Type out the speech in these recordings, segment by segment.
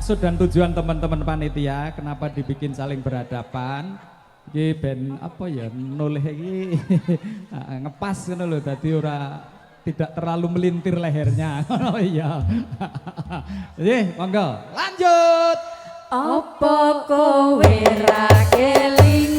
Maksud dan tujuan teman-teman panitia kenapa dibikin saling berhadapan iki ben apa ya noleh iki ngepas ngono lho dadi ora tidak terlalu melintir lehernya. Oh iya. Nggih, monggo. Lanjut. Apa kowe ra kelingan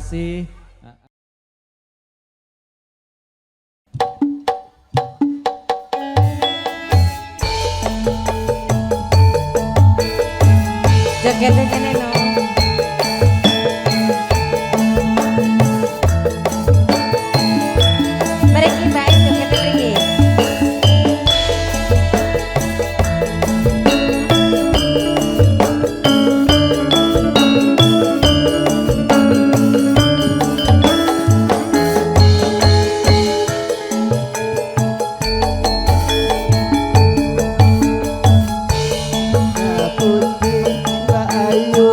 kasih. Jaketnya kene no. Mriki Mbak, jaketnya mriki. Mbak Ayu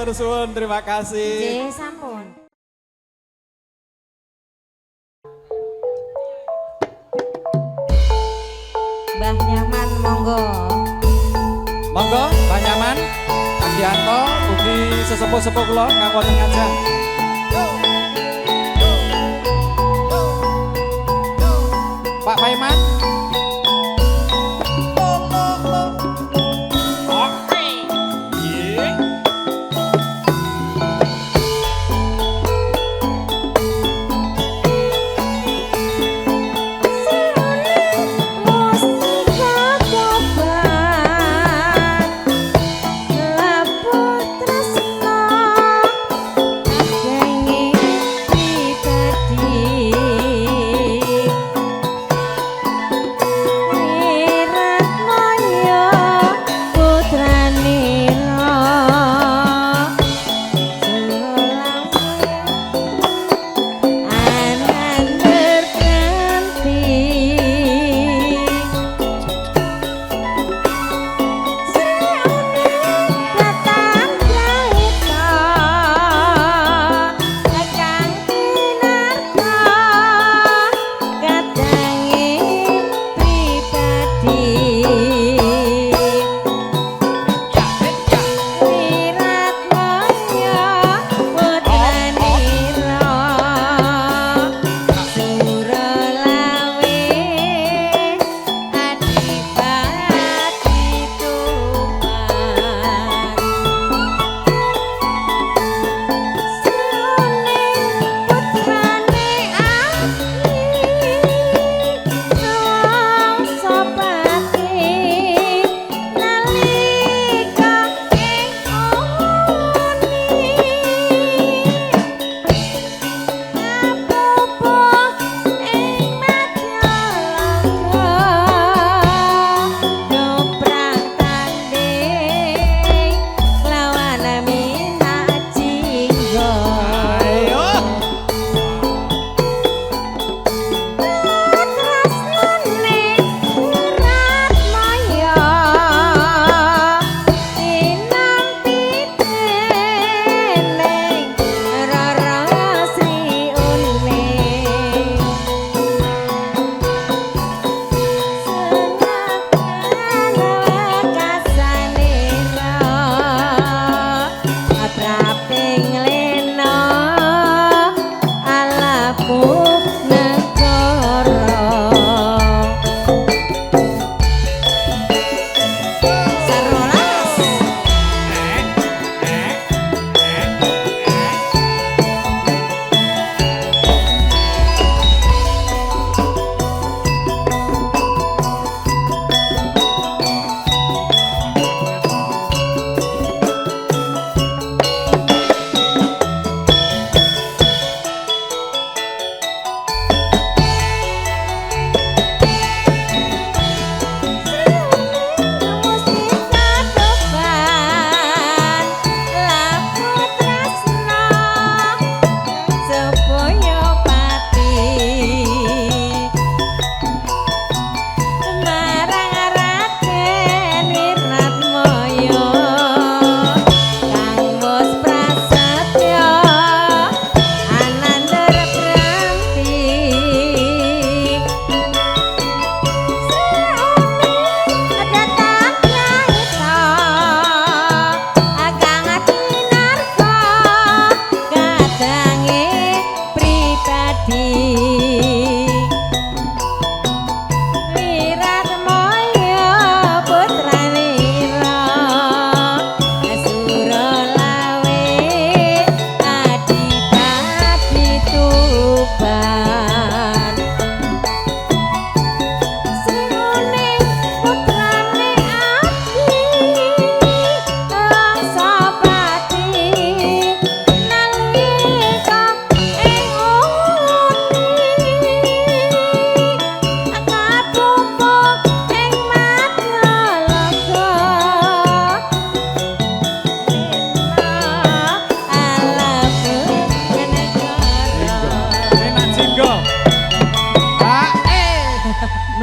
matur suwun, terima kasih. Nggih, sampun. Mbah Nyaman monggo. Monggo, Mbah Nyaman, Kang Yanto, ugi sesepuh-sepuh kula kang wonten ngajeng. Pak Paiman.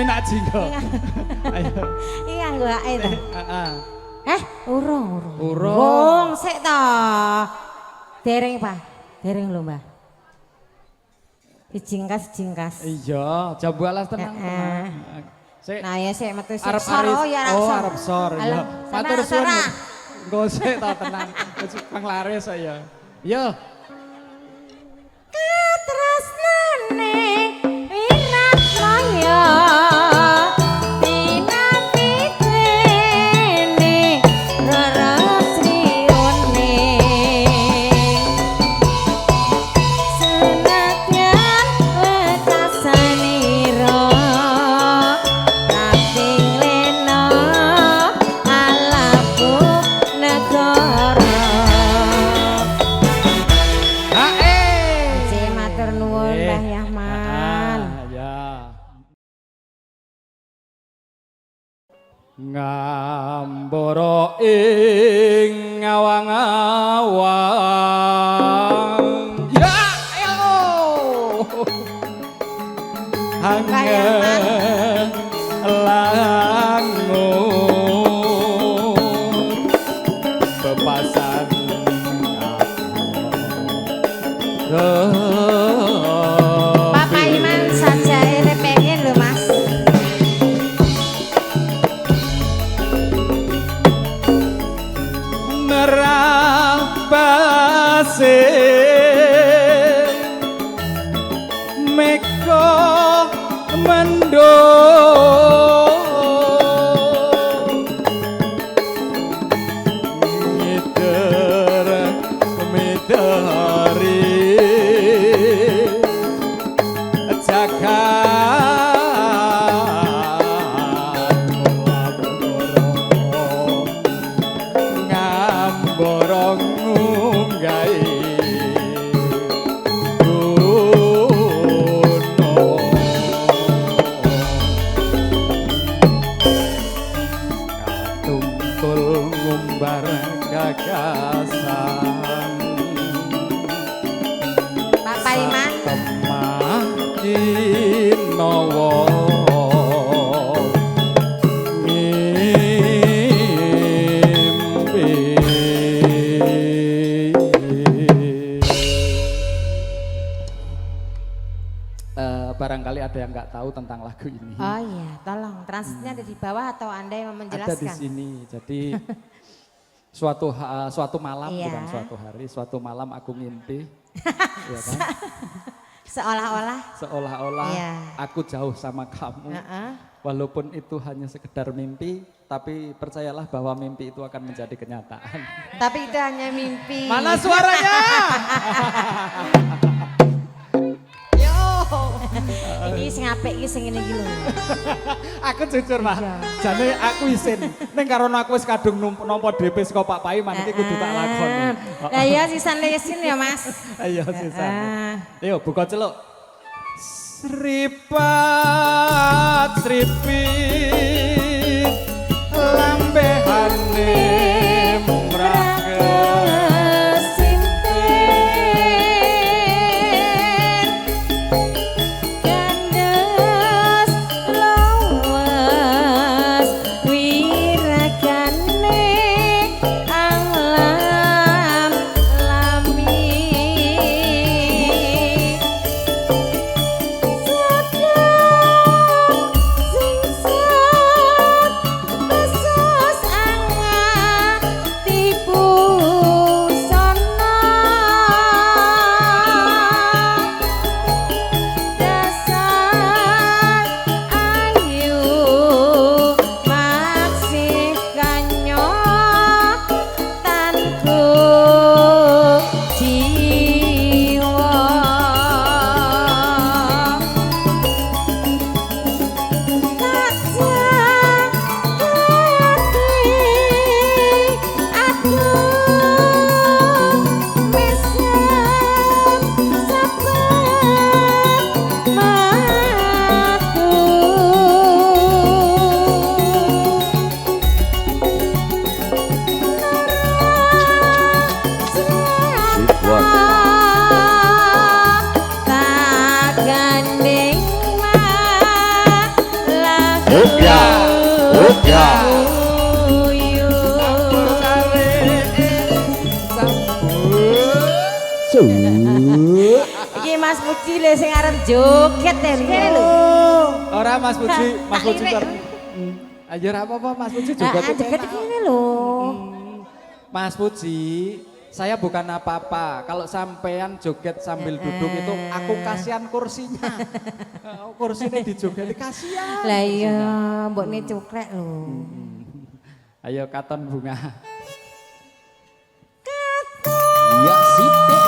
Minak jinggo. Ayo. Iya nggo ae to. Heeh. Heh, Urung sik to. Dereng, Pak. Dereng lho, Mbah. Dijingkas. Iya, jambu alas tenang. Sik. Nah, ya sik metu sik Arep sor ya arep sor ya. Matur suwun. Engko sik to tenang. Wis panglaris saya. Yo. Katresnane wirat maya dinapitene rarasrione senadyan wetasanira kaping lena alapu negara. Matur nuwun Mbah Yahman. Ya. Ngambara ing awang-awang. Ya, ayo. Angin langun bepasan Bapak Iman saja ini pengen loh Mas. Merabase meko mendung ngiter midari borong ngunggai gunung katungtul ngumbar gagasan Bapak Iman temah kinawa barangkali ada yang nggak tahu tentang lagu ini. Oh iya, tolong transitnya ada di bawah atau Anda yang menjelaskan? Ada di sini. Jadi suatu malam iya. Bukan suatu hari, suatu malam aku ngimpi. Ya kan? Seolah-olah iya. Aku jauh sama kamu. Walaupun itu hanya sekedar mimpi, tapi percayalah bahwa mimpi itu akan menjadi kenyataan. Tapi itu hanya mimpi. Mana suaranya? Ini sing apik iki sing ngene iki lho. Aku jujur, Pak. Jane aku isin. Ning karena aku wis kadung nampa DP saka Pak Paiman iki kudu tak lakoni. Lah iya sisan lesin ya, Mas. Ayo sisan. Ayo buka celuk. Sripat sripit lambehane Iki Mas Puji lho sing arep joget iki lho. Ora Mas Puji, Mas Puji. Ayo ora apa-apa Mas Puji joget. Joget iki lho. Mas Puji, saya bukan apa-apa. Kalau sampean joget sambil duduk itu aku kasihan kursinya. Kursinya dijoget kasihan. Lah iya, mbokne cukrek lho. Ayo katon bunga. Ya sithik.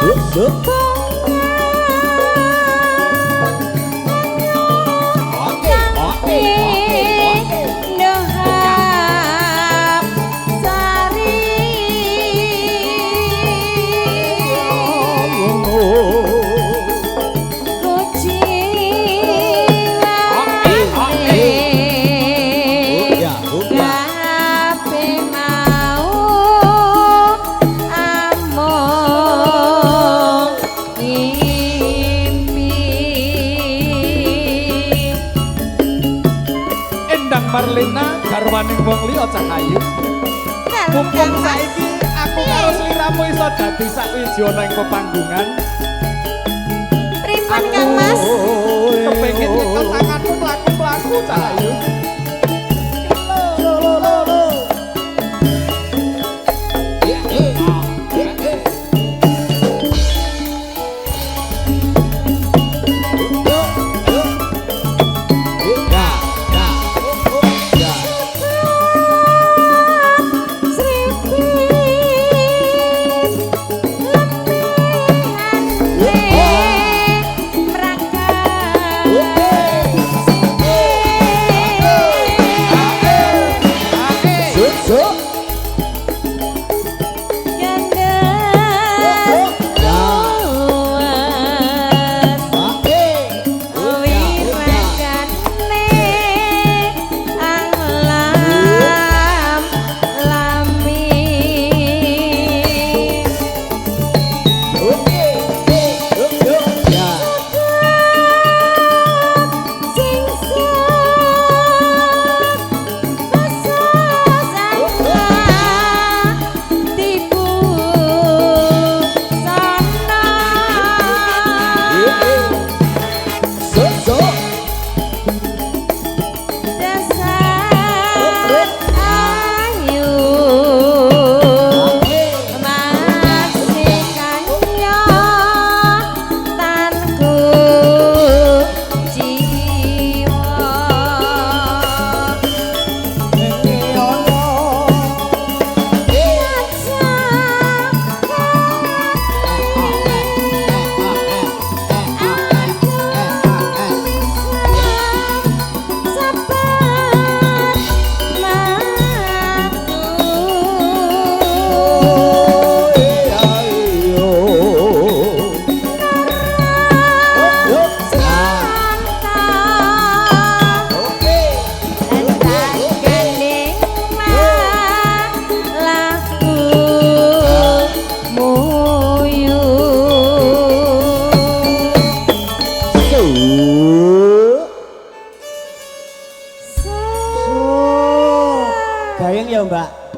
Suk. Oke. Nohap sari Marlina garwaning wong liya Cahayu. Mumpung saiki aku karo sliramu iso dadi sakwiji ana ing pepanggungan. Pripun Kang Mas? Kepengin nyekel tanganmu mlaku-mlaku Cahayu.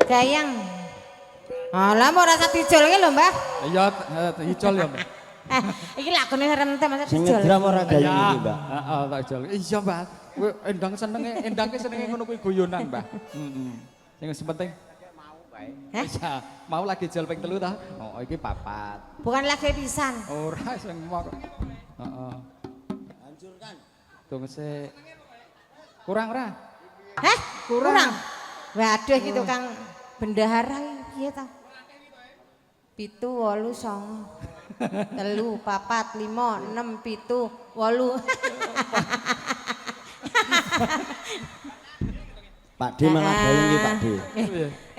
Gayang. Alah mau rasa dijol iki lho, Mbah. Iya, ijol ya, Mbak. Iki lakune rente masa Sing dijol. ngedram ora gayeng iki, Mbak. Heeh, tak ijol. Iya, Mbak. Kowe endang senenge ngono kuwi guyonan, Mbak. Heeh. Sing penting mau bae. Iya, mau lagi jol ping 3 ta? Oh, iki 4. Bukan lagi pisan. Ora sing mau. Heeh. Hancurkan. Tunggu sik. Kurang ora? Hah? Kurang. Waduh gitu Kang bendahara piye ta? 7, 8, 9, 3, 4, 5, 6, 7, 8. Pak D malah gayeng iki, Pak D.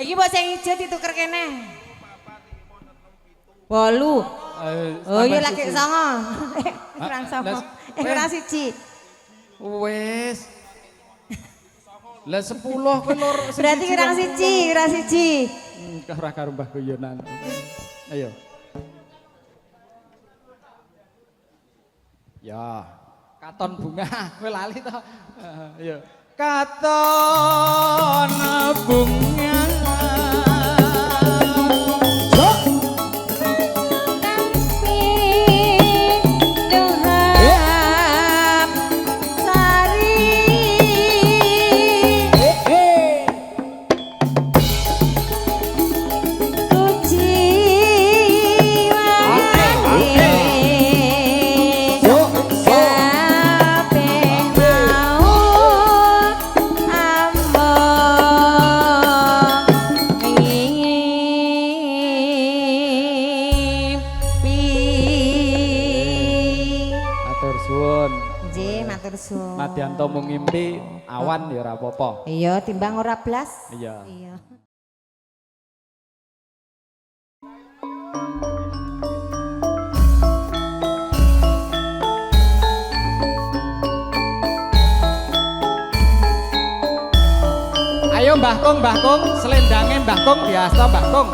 Iki mbok sing ijo dituker kene. 8. Oh iya lagi 9. Kurang 9. Kurang 1. Wes. Lah 10 kowe lor. Berarti kurang 1. Ora karo Mbah guyonan. Ayo. Ya, katon bunga, kowe lali to. Ayo. Katon bunga. matur suwun. Nadyan to mung ngimpi awan ya ora apa-apa. Iya, timbang ora blas. Iya. Iya. Ayo Mbah Kung, selendange Mbah Kung biasa Mbah Kung.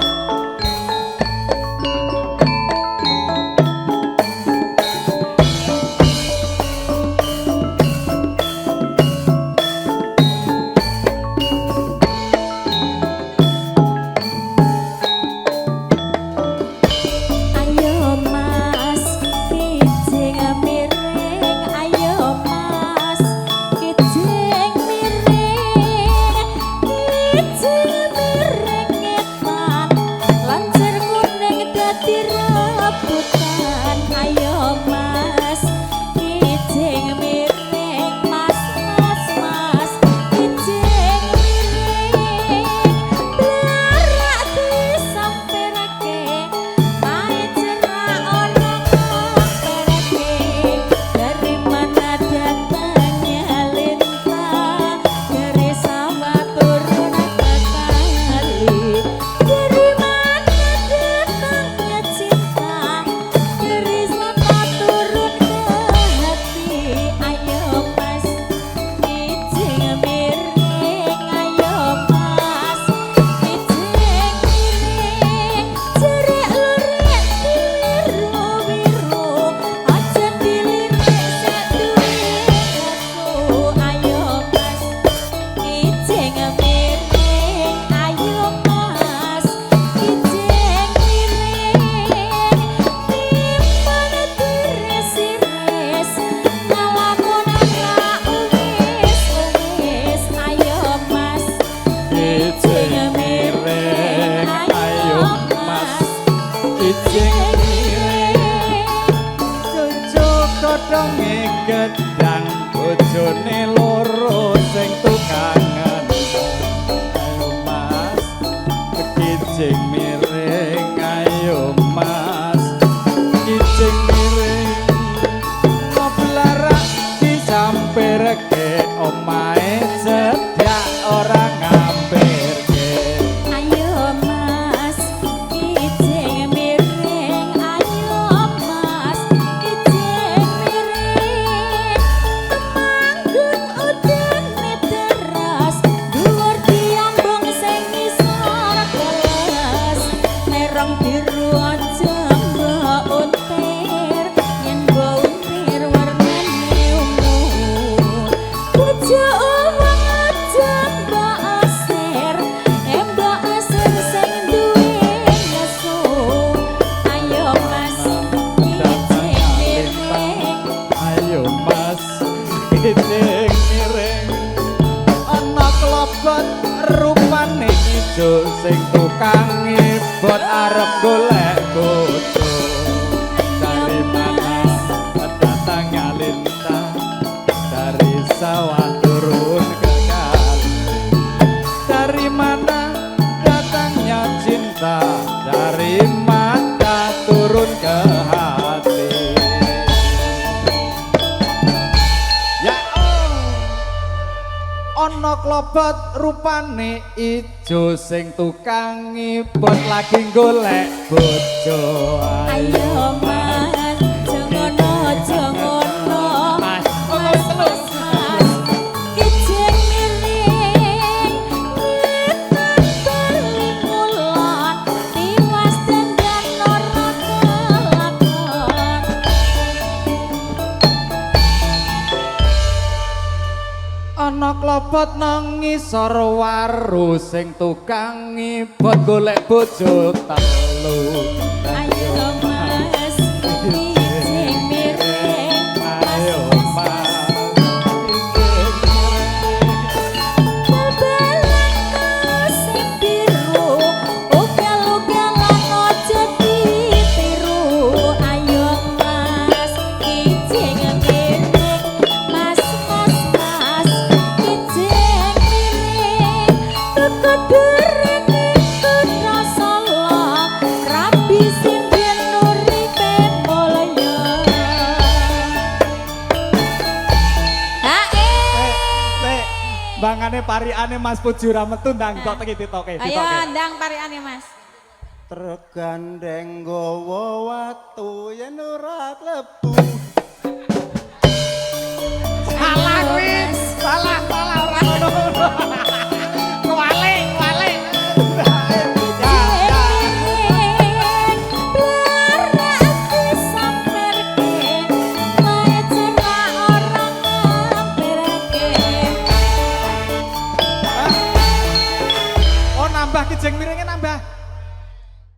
Gedang bojone loro sing tukangan. Ayo Mas, kijing miring. Ayo Mas, kijing miring. Ngoblarak disampirke omahe sedak ora ngampirke. Ayo Mas, kijing miring. Ayo Mas, kijing miring. Temanggung udane teras, dhuwur diambung sing ngisor kelas. Merong biru aja mbok untir, yen mbok untir warnane ungu. Bojo wong aja mbok asir, mbok asir sing duwe nesu. Ayo Mas, kijing miring. Ayo Mas, kijing miring. Ana klobot rupane ijo sing tukang ibot arep golek bojo. Dari mana datangnya lintah, dari sawah turun ke kali. Dari mana datangnya cinta, dari mata turun ke hati. Ya ana klobot rupane ijo sing tukang ibot lagi golek bojo. Ayo Mas, jangono jangono. Mas, Mas, Mas, Mas, kijing miring. Ngitan bali ngulon, tiwas dandan ora kelakon. Ana klobot nang ngisor waru sing tukang ibot golek bojo telu. Ayo Mas, kijing miring. Ayo Mas, Bal-balan sing biru, ugal-ugalan aja ditiru. Ayo Mas, kijing miring. Mas, Mas, Mas, kijing miring. Tuku durung ikut rasa lo, rabi sing pariane Mas Puji ora metu ndang kok titoke. Ayo ndang pariane Mas. Tergandeng gowo watu yen ora klebu. Salah kuwi. Salah ora ngono.